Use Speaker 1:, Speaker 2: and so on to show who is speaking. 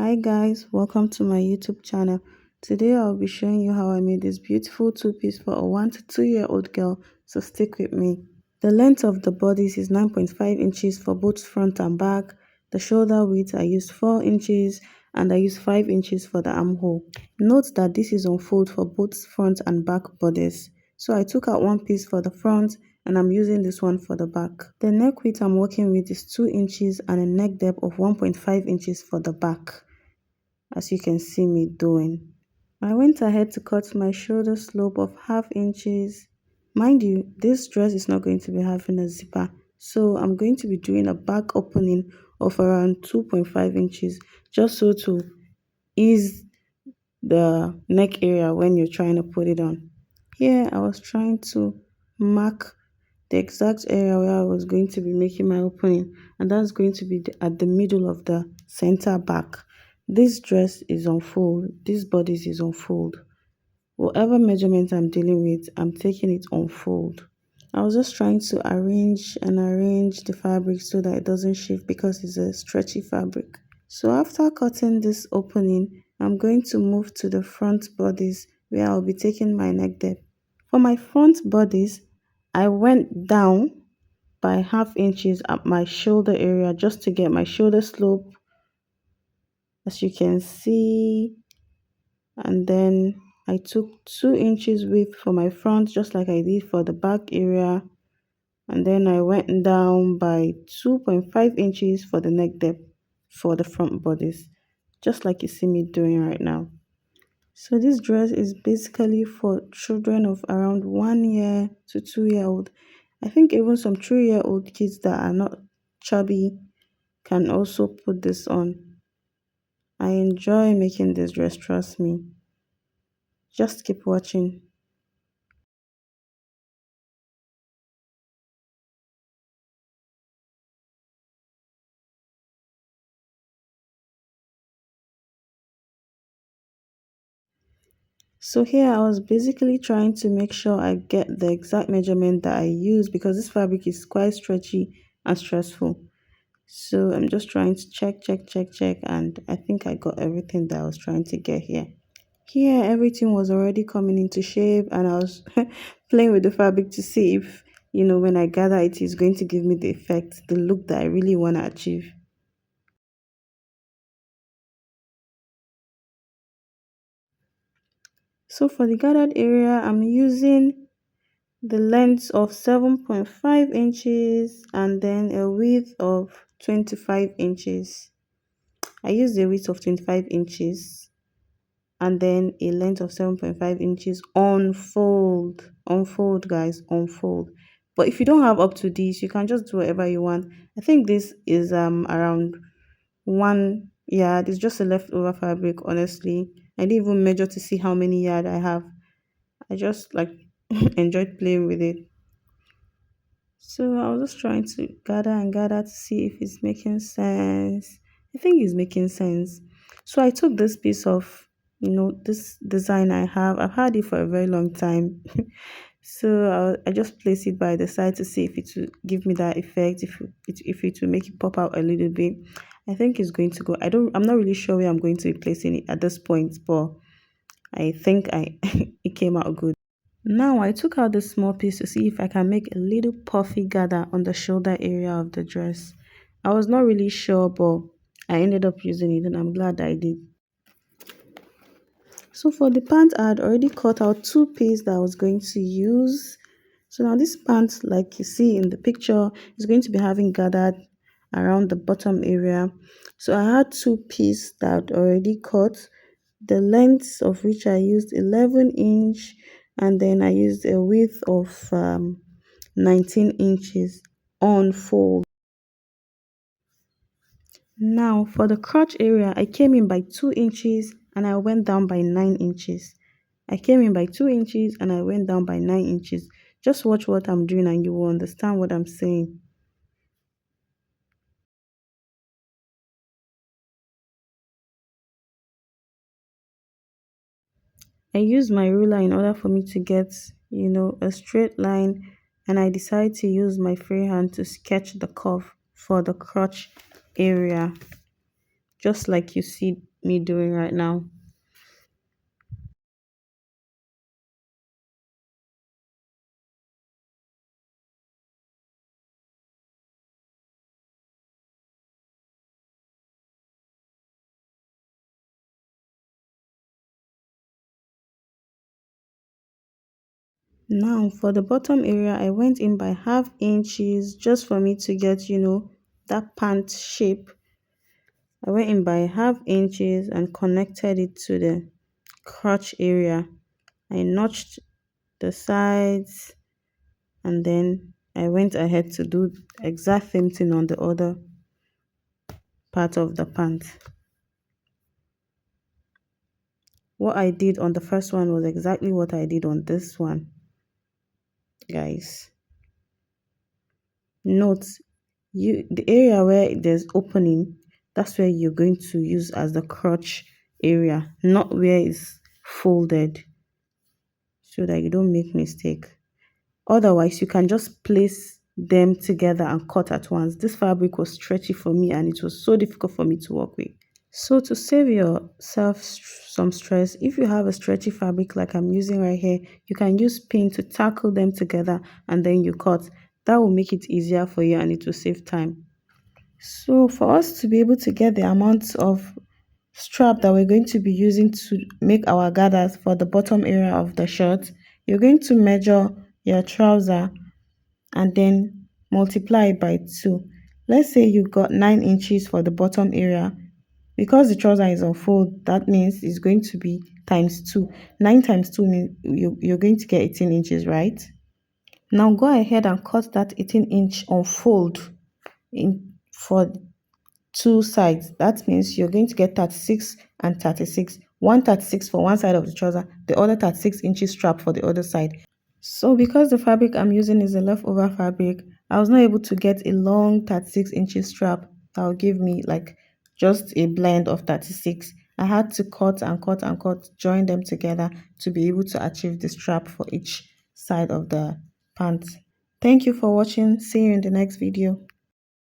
Speaker 1: Hi guys, welcome to my YouTube channel. Today I'll be showing you how I made this beautiful two-piece for a 1 to 2 year old girl, so stick with me. The length of the bodice is 9.5 inches for both front and back. The shoulder width I used 4 inches and I used 5 inches for the armhole. Note that this is on fold for both front and back bodice. So I took out one piece for the front and I'm using this one for the back. The neck width I'm working with is 2 inches and a neck depth of 1.5 inches for the back, as you can see me doing. I went ahead to cut my shoulder slope of ½ inches. Mind you, this dress is not going to be having a zipper, so I'm going to be doing a back opening of around 2.5 inches, just so to ease the neck area when you're trying to put it on. Here I was trying to mark the exact area where I was going to be making my opening, and that's going to be at the middle of the center back. This dress is on fold, this bodice is on fold. Whatever measurement I'm dealing with, I'm taking it on fold. I was just trying to arrange the fabric so that it doesn't shift because it's a stretchy fabric. So after cutting this opening, I'm going to move to the front bodice where I'll be taking my neck depth. For my front bodice, I went down by ½ inches at my shoulder area just to get my shoulder slope, as you can see, and then I took 2 inches width for my front just like I did for the back area, and then I went down by 2.5 inches for the neck depth for the front bodice, just like you see me doing right now. So this dress is basically for children of around 1 year to 2 year old. I think even some 3 year old kids that are not chubby can also put this on. I enjoy making this dress, trust me. Just keep watching. So here I was basically trying to make sure I get the exact measurement that I use because this fabric is quite stretchy and stressful. So I'm just trying to check, and I think I got everything that I was trying to get here. Here everything was already coming into shape and I was playing with the fabric to see if, when I gather it is going to give me the effect, the look that I really want to achieve. So for the gathered area, I'm using the length of 7.5 inches and then a width of 25 inches. I used a width of 25 inches and then a length of 7.5 inches on fold guys, on fold. But if you don't have up to this, you can just do whatever you want. I think this is around one yard. It's just a leftover fabric, honestly. I didn't even measure to see how many yard I have. I just like enjoyed playing with it. So I was just trying to gather to see if it's making sense. I think it's making sense. So I took this piece of, this design I have. I've had it for a very long time. So I just place it by the side to see if it will give me that effect, if it will make it pop out a little bit. I think it's going to go. I'm not really sure where I'm going to be placing it at this point, but I think it came out good. Now I took out the small piece to see if I can make a little puffy gather on the shoulder area of the dress. I was not really sure, but I ended up using it and I'm glad I did. So for the pant, I had already cut out 2 pieces that I was going to use. So now this pant, like you see in the picture, is going to be having gathered around the bottom area. So I had 2 pieces that I'd already cut, the length of which I used 11-inch, and then I used a width of 19 inches on fold. Now for the crotch area, I came in by 2 inches and I went down by 9 inches. I came in by 2 inches and I went down by 9 inches. Just watch what I'm doing and you will understand what I'm saying. I used my ruler in order for me to get, a straight line, and I decided to use my freehand to sketch the curve for the crotch area, just like you see me doing right now. Now for the bottom area, I went in by half inches just for me to get, that pant shape. I went in by half inches and connected it to the crotch area. I notched the sides and then I went ahead to do exact same thing on the other part of the pant. What I did on the first one was exactly what I did on this one, guys. Note, the area where there's opening, that's where you're going to use as the crotch area, not where it's folded, so that you don't make mistake. Otherwise, you can just place them together and cut at once. This fabric was stretchy for me and it was so difficult for me to work with. So to save yourself some stress, if you have a stretchy fabric like I'm using right here, you can use pin to tackle them together and then you cut. That will make it easier for you and it will save time. So for us to be able to get the amount of strap that we're going to be using to make our gathers for the bottom area of the shirt, you're going to measure your trouser and then multiply by 2. Let's say you got 9 inches for the bottom area. Because the trouser is on fold, that means it's going to be times 2. 9 times 2 means you're going to get 18 inches, right? Now go ahead and cut that 18-inch on fold in for two sides. That means you're going to get 36 and 36. 136 for one side of the trouser, the other 36 inches strap for the other side. So because the fabric I'm using is a leftover fabric, I was not able to get a long 36 inches strap that will give me like just a blend of 36. I had to cut and cut and cut, join them together to be able to achieve the strap for each side of the pants. Thank you for watching. See you in the next video.